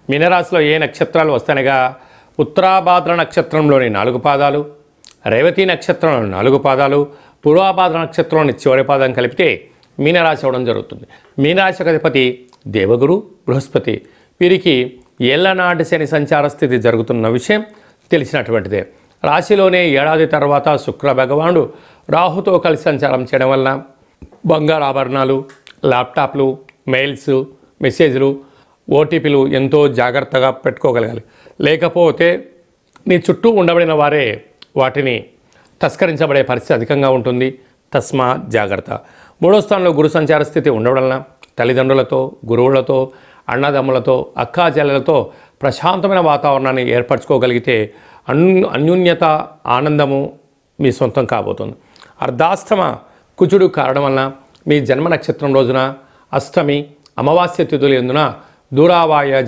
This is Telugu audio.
మీనరాశిలో ఏ నక్షత్రాలు వస్తాయనగా ఉత్తరాభాద్ర నక్షత్రంలోని 4 పాదాలు, రేవతి నక్షత్రంలోని 4 పాదాలు, పూర్వాభాద్ర నక్షత్రంలోని చివరి పాదం కలిపితే మీనరాశి అవ్వడం జరుగుతుంది. మీనరాశికి అధిపతి దేవగురు బృహస్పతి. వీరికి ఏళ్లనాటి శని సంచార స్థితి జరుగుతున్న విషయం తెలిసినటువంటిదే. రాశిలోనే ఏడాది తర్వాత శుక్ర భగవానుడు రాహుతో కలిసి సంచారం చేయడం వలన బంగారు ఆభరణాలు, ల్యాప్టాప్లు, మెయిల్స్, మెసేజ్లు, ఓటీపీలు ఎంతో జాగ్రత్తగా పెట్టుకోగలగాలి. లేకపోతే నీ చుట్టూ ఉండబడిన వారే వాటిని తస్కరించబడే పరిస్థితి అధికంగా ఉంటుంది. తస్మా జాగ్రత్త. 3వ స్థానంలో గురు సంచార స్థితి ఉండడం వలన తల్లిదండ్రులతో, గురువులతో, అన్నదమ్ములతో, అక్కాచెల్లెలతో ప్రశాంతమైన వాతావరణాన్ని ఏర్పరచుకోగలిగితే అన్యోన్యత, ఆనందము మీ సొంతం కాబోతుంది. అర్ధాష్టమ కుజుడు కారణం వలన మీ జన్మ నక్షత్రం రోజున అష్టమి, అమావాస్య తిథులు ఎందున దూరావాయ